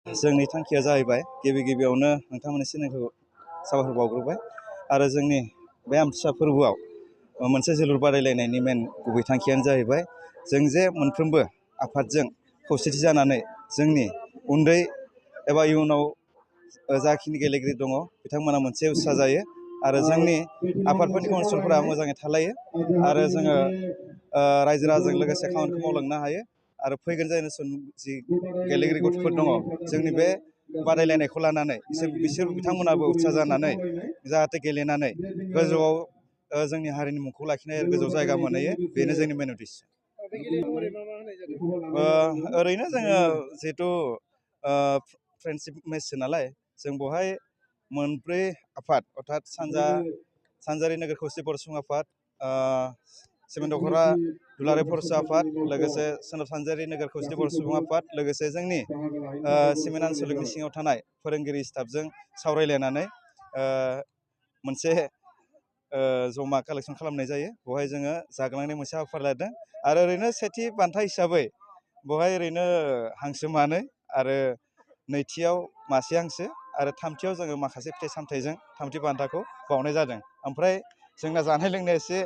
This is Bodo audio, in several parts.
जोंनि थांखिया जाहैबाय गिबियावनो नोंथांमोननिसिम साबायखर बावग्रोबाय आरो जोंनि बे आमथिसुवा फोरबोआव मोनसे जोलुर बादायलायनायनि मेन गुबै थांखियानो जाहैबाय जों जे मोनफ्रोमबो आफादजों खौसेथि जानानै जोंनि उन्दै एबा इयुनाव जाखिनि गेलेगिरि दङ बिथांमोना मोनसे उत्सा जायो आरो जोंनि आफादफोरनि काउन्सिलफोरा मोजाङै थालायो आरो जोङो रायजो राजाजों लोगोसे खामानिखौ मावलांनो हायो आरो फैगोन जेनेरेसन जि गेलेगिरि गथ'फोर दङ जोंनि बे बादायलायनायखौ लानानै बिसोर बिथांमोनाबो उत्सा जानानै जाहाथे गेलेनानै गोजौआव जोंनि हारिनि मुंखौ लाखिनाय गोजौ जायगा मोनहैयो बेनो जोंनि मेन उद्देश्य। ओरैनो जोङो जिहेथु फ्रेन्डशिप मेचसो नालाय जों बेवहाय मोनब्रै आफाद अर्थात सानजारि नोगोर खौसेथि बर' सुबुं आफाद, सिमेन्ट दख'रा दुलाराय फरायसा आफाद, लोगोसे सोनाब सानजारि नोगोर खौसेथि बर' सुबुं आफाद, लोगोसे जोंनि सिमेन्ट आनसलिकनि सिङाव थानाय फोरोंगिरि स्टाफजों सावरायलायनानै मोनसे जमा कालेक्सन खालामनाय जायो। बेवहाय जोङो जागलांनाय मोनसे हाबाफारि लादों आरो ओरैनो सेथि बान्था हिसाबै बेवहाय ओरैनो हांसो मानै आरो नैथियाव मासे हांसो आरो थामथियाव जोङो माखासे फिथाइ सामथाइजों थामथि बान्थाखौ बावनाय जादों। ओमफ्राय जोंना जानाय लोंनाया एसे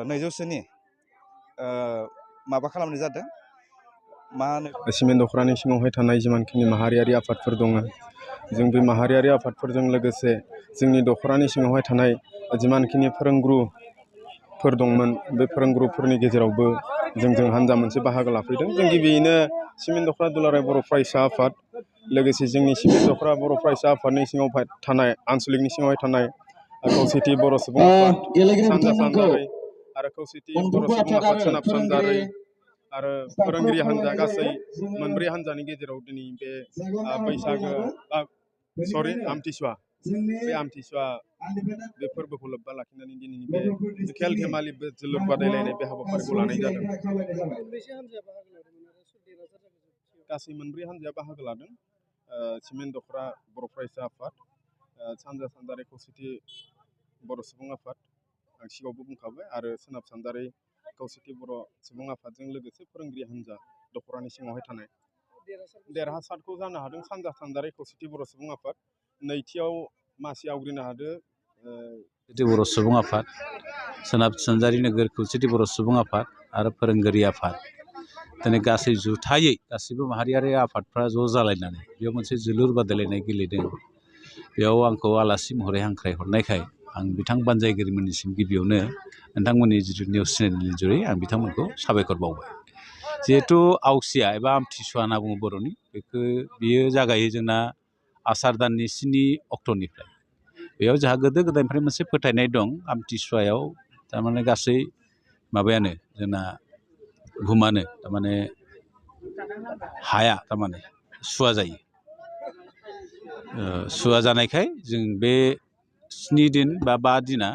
200सोनि माबा खालामनाय जादों। मा होनो सिमेन्ट दख'रानि सिङावहाय थानाय जिमानखिनि माहारियारि आफादफोर दङ जों बे माहारियारि आफादफोरजों लोगोसे जोंनि दख'रानि सिङावहाय थानाय जिमानखिनि फोरोंगुरुफोर दंमोन बे फोरोंगुरुफोरनि गेजेरावबो जों हान्जा मोनसे बाहागो लाफैदों। जों गिबियैनो सिमेन्ट दख'रा दुलाराय बर' फरायसा आफाद लोगोसे जोंनि सिमेन्ट दख'रा बर' फरायसा आफादनि सिङाव थानाय आनसलिकनि सिङावहाय थानाय खौसेथि बर' सुबुं आफाद सानजा सानजारै आरो खौसेथि बर' सुबुं आफाद सोनाब सानजारै आरो फोरोंगिरि हान्जा गासै मोनब्रै हान्जानि गेजेराव दिनै बे आमथिसुवा बे फोरबोखौ लोब्बा लाखिनानै दिनैनि बे खेल धेमालि जोलुर बादायलायनाय बे हाबाफारिखौ लानाय जादों। गासै मोनब्रै हान्जाया बाहागो लादों। सिमेन्ट दख'रा बर' फरायसा आफाद, सानजा सानजारि खौसेथि बर' सुबुं आफाद आं सिगाङावबो बुंखाबाय आरो सोनाब सानजारि खौसेथि बर' सुबुं आफादजों लोगोसे फोरोंगिरि हान्जा दख'रानि सिङावहाय थानाय देरहासारखौ जानो हादों सानजा सानजारि खौसेथि बर' सुबुं आफाद। नैथियाव मासि आवग्रिनो हादों खौसेथि बर' सुबुं आफाद, सोनाब सानजारि नोगोर खौसेथि बर' सुबुं आफाद आरो फोरोंगिरि आफाद। दिनै गासै जुथायै गासैबो माहारियारि आफादफ्रा ज' जालायनानै बेयाव मोनसे जोलुर बादायलायनाय गेलेदों। बेयाव आंखौ आलासि महरै हांख्रायहरनायखाय आं बिथां बानजायगिरिमोननिसिम गिबियावनो नोंथांमोननि जिथु निउस चेनेलनि जुरै आं बिथांमोनखौ साबायखर बावबाय। जिहेथु आवसिया एबा आमथिसुवा होनना बुङो बर'नि, बियो जागायो जोंना आसार दाननि 7 अक्ट'निफ्राय। बेयाव जोंहा गोदो गोदायनिफ्राय मोनसे फोथायनाय दं आमथिसुवायाव थारमाने गासै माबायानो जोंना बुहुमानो थारमाने हाया थारमाने सुवा जायो। सुवा जानायखाय जों बे 7 दिन बा 5 दिना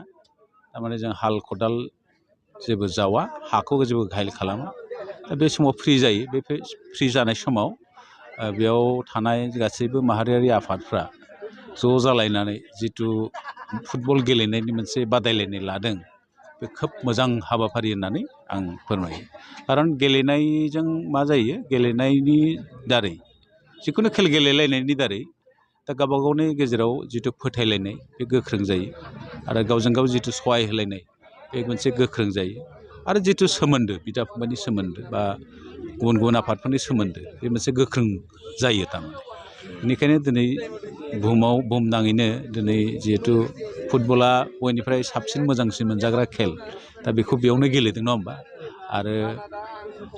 थारमाने जों हाल खदाल जेबो जावा, हाखौ जेबो घायल खालामा। दा बे समाव फ्रि जायो। बे फ्रि जानाय समाव बेयाव थानाय गासैबो माहारियारि आफादफ्रा ज' जालायनानै जिथु फुटबल गेलेनायनि मोनसे बादायलायनाय लादों बे खोब मोजां हाबाफारि होननानै आं फोरमायो। खारन गेलेनायजों मा जायो, गेलेनायनि दारै जिखुनु खेल गेलेलायनायनि दारै दा गावबा गावनि गेजेराव जिथु फोथायलायनाय बे गोख्रों जायो आरो गावजों गाव जिथु सहाय होलायनाय बे मोनसे गोख्रों जायो आरो जिथु सोमोन्दो बिदा फंबायनि सोमोन्दो बा गुबुन गुबुन आफादफोरनि सोमोन्दो बे मोनसे गोख्रों जायो थारमाने। बेनिखायनो दिनै बुहुमनाङैनो दिनै जिहेथु फुटबला बयनिफ्राय साबसिन मोजांसिन मोनजाग्रा खेल, दा बेखौ बेयावनो गेलेदों नङा होमबा। आरो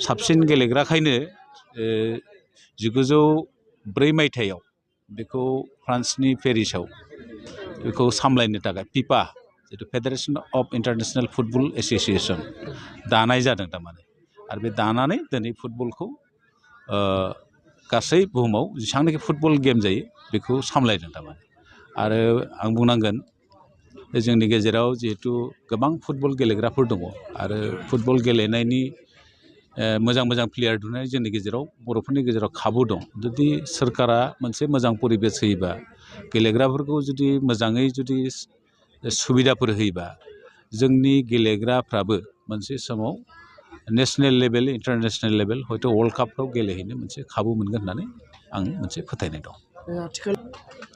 साबसिन गेलेग्राखायनो 1904 मायथाइयाव बेखौ फ्रान्सनि पेरिसाव बेखौ सामलायनो थाखाय फिफा जिथु फेडारेसन अफ इन्टारनेसनेल फुटबल एस'सिएसन दानाय जादों थारमाने। आरो बे दानानै दिनै फुटबलखौ गासै बुहुमाव जेसेबांनाखि फुटबल गेम जायो बेखौ सामलायदों थारमाने। आरो आं बुंनांगोन जोंनि गेजेराव जिहेथु गोबां फुटबल गेलेग्राफोर दङ आरो फुटबल गेलेनायनि मोजां मोजां प्लेयार दिहुननाय जोंनि गेजेराव बर'फोरनि गेजेराव खाबु दं। जुदि सोरखारा मोनसे मोजां परिबेस होयोबा, गेलेग्राफोरखौ जुदि मोजाङै जुदि सुबिदाफोर होयोबा, जोंनि गेलेग्राफ्राबो मोनसे समाव नेसनेल लेभेल, इन्टारनेसनेल लेभेल, हयथ' वर्ल्ड कापफ्राव गेलेहैनो मोनसे खाबु मोनगोन होननानै आं मोनसे फोथायनाय दं। आथिखाल